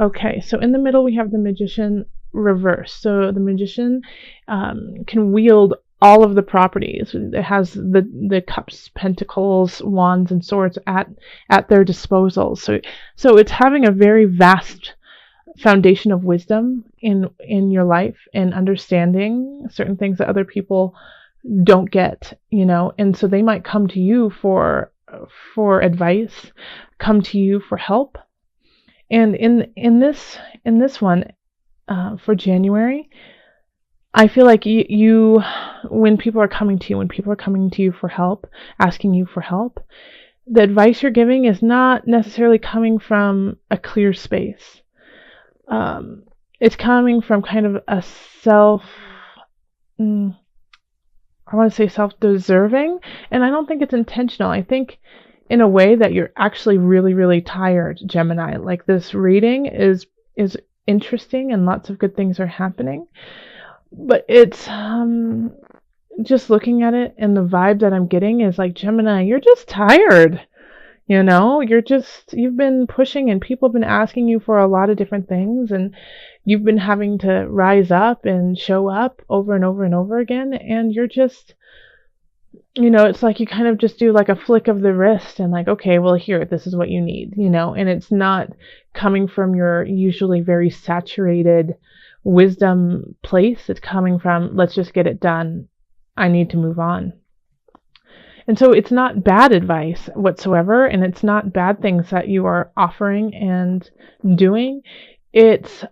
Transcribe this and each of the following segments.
Okay, so in the middle we have the Magician reverse. So the Magician can wield all of the properties. It has the cups, pentacles, wands, and swords at their disposal. So it's having a very vast foundation of wisdom in your life and understanding certain things that other people don't get, and so they might come to you for advice, come to you for help. And in this one, for January, I feel like you when people are coming to you for help, asking you for help, the advice you're giving is not necessarily coming from a clear space. It's coming from kind of a I want to say self-deserving, and I don't think it's intentional. I think in a way that you're actually really, really tired, Gemini. Like, this reading is interesting and lots of good things are happening, but it's just looking at it, and the vibe that I'm getting is like, Gemini, you're just tired. You've been pushing, and people have been asking you for a lot of different things, and you've been having to rise up and show up over and over and over again, and you're just, it's like you kind of just do like a flick of the wrist and like, okay, well, here, this is what you need, and it's not coming from your usually very saturated wisdom place. It's coming from, let's just get it done. I need to move on. And so it's not bad advice whatsoever, and it's not bad things that you are offering and doing. It's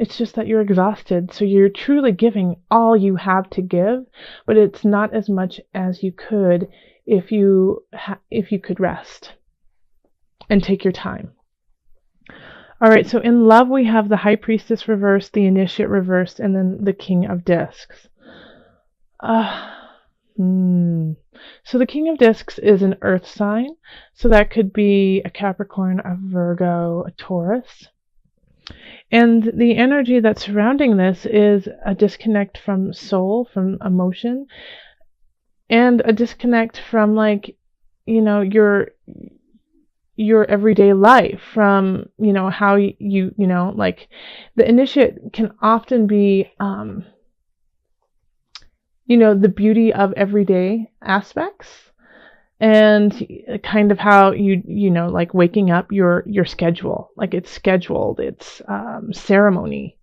just that you're exhausted, so you're truly giving all you have to give, but it's not as much as you could if you could rest and take your time. All right, so in love we have the High Priestess reversed, the Initiate reversed, and then the King of Discs. So the King of Discs is an earth sign, so that could be a Capricorn, a Virgo, a Taurus. And the energy that's surrounding this is a disconnect from soul, from emotion, and a disconnect from, like, your everyday life, from, how you like, the Initiate can often be the beauty of everyday aspects, and kind of how like waking up, your schedule, like it's scheduled, it's ceremony,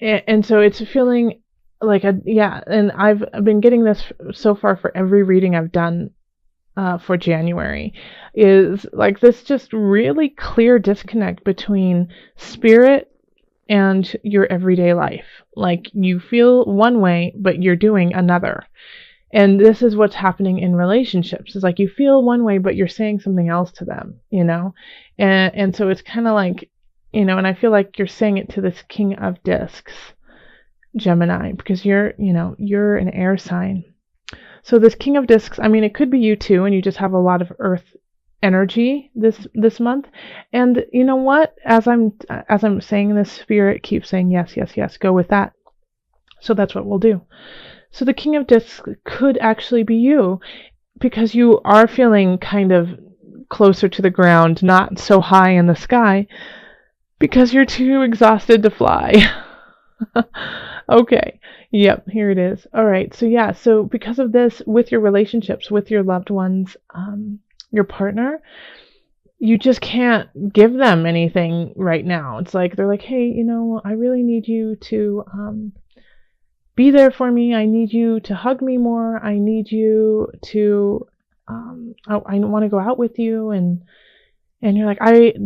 and so it's feeling like and I've been getting this so far for every reading I've done for January, is like this just really clear disconnect between spirit and your everyday life. Like, you feel one way, but you're doing another. And this is what's happening in relationships. It's like you feel one way, but you're saying something else to them, And so it's kind of like, and I feel like you're saying it to this King of Discs, Gemini, because you're an air sign. So this King of Discs, I mean, it could be you too, and you just have a lot of earth energy this month. And you know what, as I'm saying this, spirit keeps saying yes, yes, yes, go with that. So that's what we'll do. So the King of Discs could actually be you, because you are feeling kind of closer to the ground, not so high in the sky, because you're too exhausted to fly. Okay, yep, here it is. All right, so because of this, with your relationships, with your loved ones, your partner, you just can't give them anything right now. It's like they're like, hey, I really need you to be there for me. I need you to hug me more. I need you to I want to go out with you, and you're like,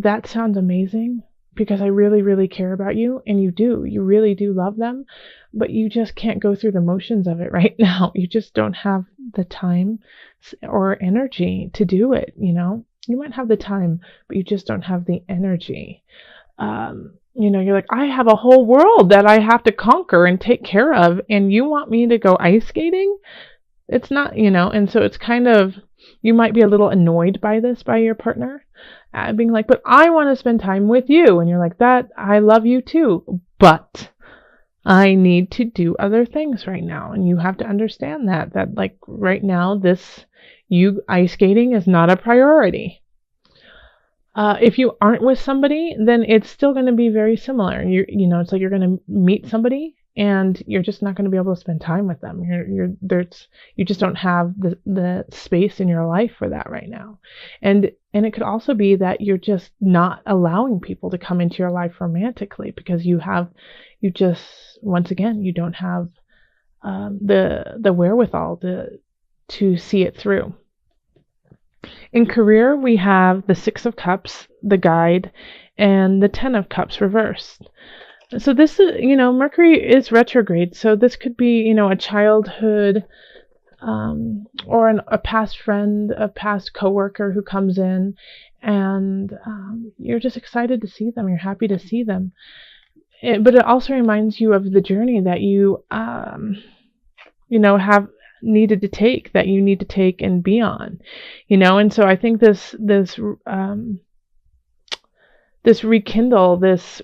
that sounds amazing, because I really, really care about you, and you really do love them, but you just can't go through the motions of it right now. You just don't have the time or energy to do it. You might have the time, but you just don't have the energy. You're like, I have a whole world that I have to conquer and take care of, and you want me to go ice skating? It's not, and so it's kind of, you might be a little annoyed by this, by your partner, being like, but I want to spend time with you. And you're like, that, I love you too, but I need to do other things right now. And you have to understand that like right now, you ice skating is not a priority. If you aren't with somebody, then it's still going to be very similar. It's like you're going to meet somebody and you're just not going to be able to spend time with them. You just don't have the space in your life for that right now. And it could also be that you're just not allowing people to come into your life romantically because once again, you don't have the wherewithal to see it through. In career, we have the Six of Cups, the Guide, and the Ten of Cups reversed. So this is, Mercury is retrograde. So this could be, a childhood or a past friend, a past coworker who comes in, and you're just excited to see them. You're happy to see them. But it also reminds you of the journey that you, have needed to take, that you need to take and be on, and so I think this rekindle, this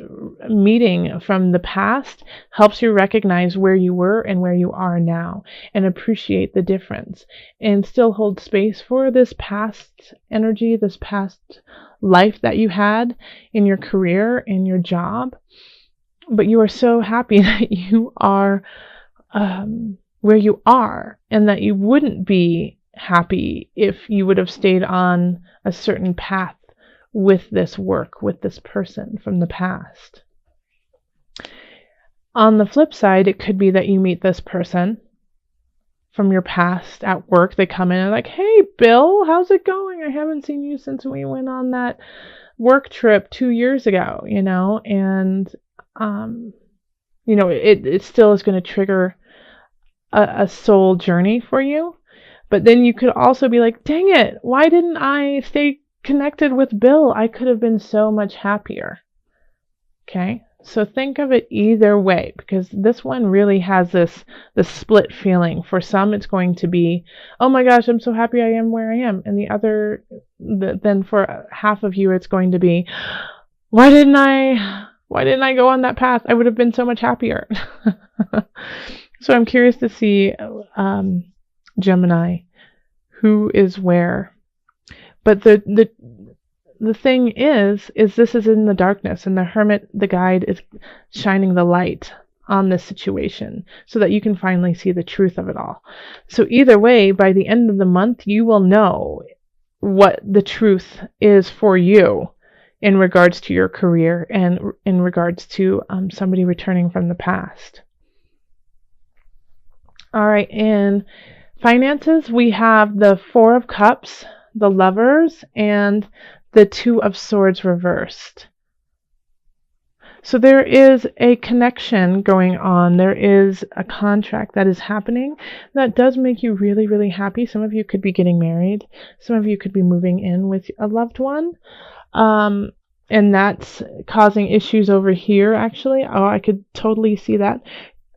meeting from the past helps you recognize where you were and where you are now and appreciate the difference and still hold space for this past energy, this past life that you had in your career, in your job. But you are so happy that you are where you are, and that you wouldn't be happy if you would have stayed on a certain path with this work, with this person from the past. On the flip side, it could be that you meet this person from your past at work. They come in and like, hey, Bill, how's it going? I haven't seen you since we went on that work trip 2 years ago, and, it still is going to trigger a soul journey for you. But then you could also be like, dang it, why didn't I stay connected with Bill? I could have been so much happier. Okay, so think of it either way, because this one really has this split feeling. For some, it's going to be, oh my gosh, I'm so happy I am where I am. And then for half of you, it's going to be, why didn't I go on that path? I would have been so much happier. So I'm curious to see, Gemini, who is where. But the thing is this is in the darkness, and the Hermit, the Guide, is shining the light on this situation so that you can finally see the truth of it all. So either way, by the end of the month, you will know what the truth is for you in regards to your career and in regards to somebody returning from the past. All right, in finances, we have the Four of Cups, the Lovers, and the Two of Swords reversed. So there is a connection going on. There is a contract that is happening that does make you really, really happy. Some of you could be getting married. Some of you could be moving in with a loved one. And that's causing issues over here, actually. Oh, I could totally see that.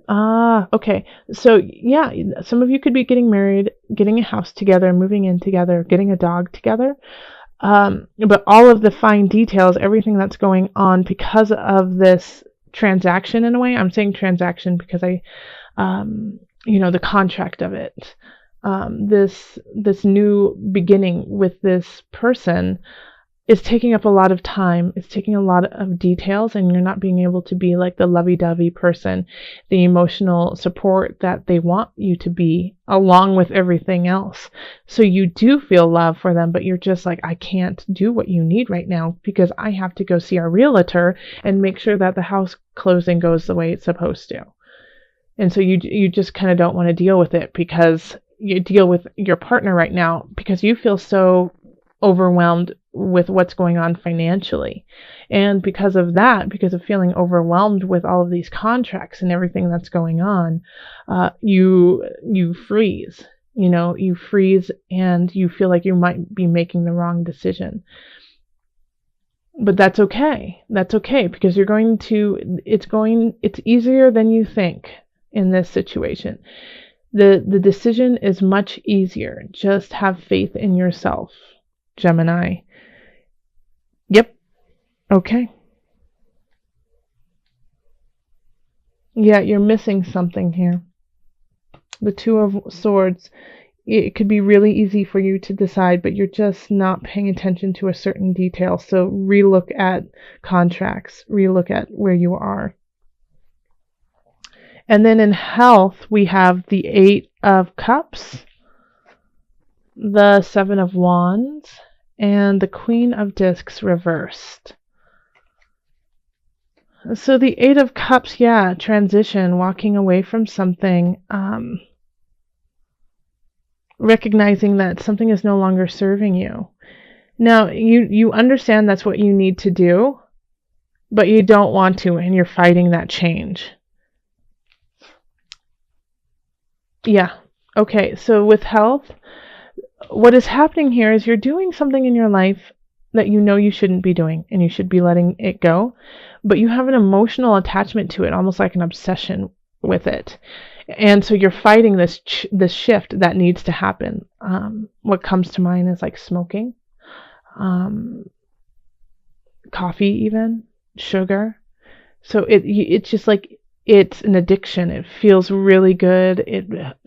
Okay. So yeah, some of you could be getting married, getting a house together, moving in together, getting a dog together. But all of the fine details, everything that's going on because of this transaction, in a way, I'm saying transaction because the contract of it, this new beginning with this person is taking up a lot of time. It's taking a lot of details, and you're not being able to be like the lovey-dovey person, the emotional support that they want you to be, along with everything else. So you do feel love for them, but you're just like, I can't do what you need right now because I have to go see our realtor and make sure that the house closing goes the way it's supposed to. And so you just kind of don't want to deal with it, because you deal with your partner right now because you feel so overwhelmed with what's going on financially. And because of that, because of feeling overwhelmed with all of these contracts and everything that's going on, you freeze. You freeze and you feel like you might be making the wrong decision. But that's okay. That's okay, because it's easier than you think in this situation. The decision is much easier. Just have faith in yourself, Gemini. Yep. Okay. Yeah, you're missing something here. The Two of Swords. it could be really easy for you to decide, but you're just not paying attention to a certain detail. So relook at contracts, relook at where you are. And then in health, we have the 8 of Cups, the 7 of Wands, and the Queen of Discs reversed. So the 8 of Cups, yeah, transition, walking away from something, recognizing that something is no longer serving you. Now, you understand that's what you need to do, but you don't want to, and you're fighting that change. Yeah. Okay, so with health, what is happening here is you're doing something in your life that you know you shouldn't be doing, and you should be letting it go, but you have an emotional attachment to it, almost like an obsession with it. And so you're fighting this shift that needs to happen. What comes to mind is like smoking, coffee, even sugar. So it's just like it's an addiction. It feels really good. It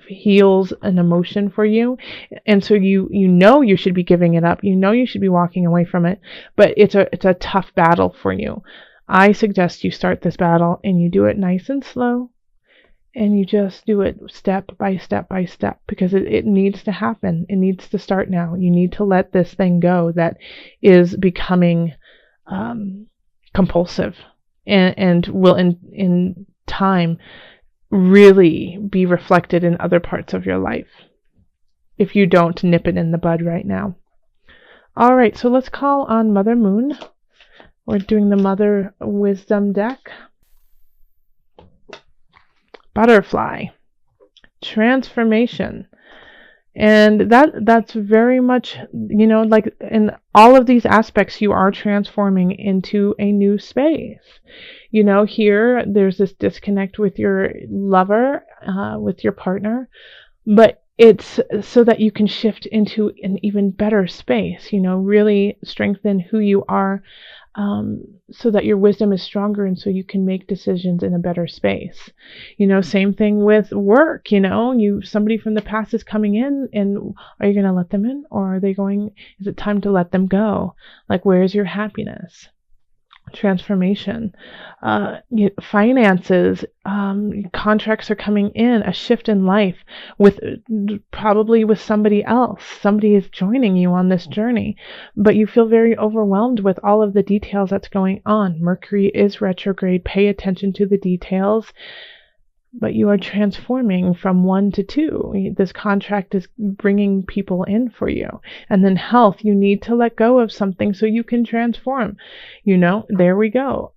heals an emotion for you, and so you know you should be giving it up. You know you should be walking away from it, but it's a tough battle for you. I suggest you start this battle and you do it nice and slow. And you just do it step by step by step, because it needs to happen. It needs to start now. You need to let this thing go that is becoming compulsive and will in time really be reflected in other parts of your life if you don't nip it in the bud right now. All right, so let's call on Mother Moon. We're doing the Mother Wisdom deck. Butterfly, transformation. And that's very much, like in all of these aspects, you are transforming into a new space. Here there's this disconnect with your lover, with your partner, but it's so that you can shift into an even better space, really strengthen who you are, so that your wisdom is stronger, and so you can make decisions in a better space. Same thing with work. Somebody from the past is coming in, and are you going to let them in, or are they going? Is it time to let them go? Like, where's your happiness? Transformation, finances, contracts are coming in, a shift in life probably with somebody else. Somebody is joining you on this journey, but you feel very overwhelmed with all of the details that's going on. Mercury is retrograde. Pay attention to the details. But you are transforming from 1 to 2. This contract is bringing people in for you. And then health, you need to let go of something so you can transform. There we go.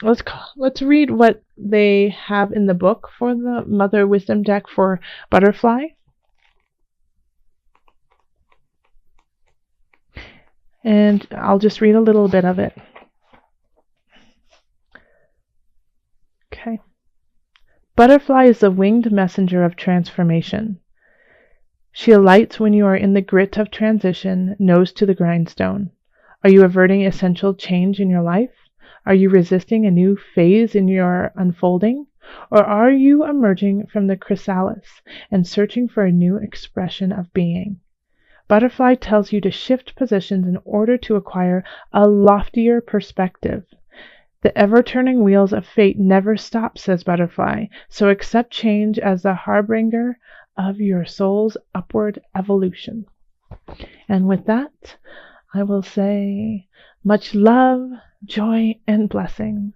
Let's read what they have in the book for the Mother Wisdom deck for Butterfly. And I'll just read a little bit of it. Okay. Butterfly is the winged messenger of transformation. She alights when you are in the grit of transition, nose to the grindstone. Are you averting essential change in your life? Are you resisting a new phase in your unfolding? Or are you emerging from the chrysalis and searching for a new expression of being? Butterfly tells you to shift positions in order to acquire a loftier perspective. The ever-turning wheels of fate never stop, says Butterfly, so accept change as the harbinger of your soul's upward evolution. And with that, I will say much love, joy, and blessings.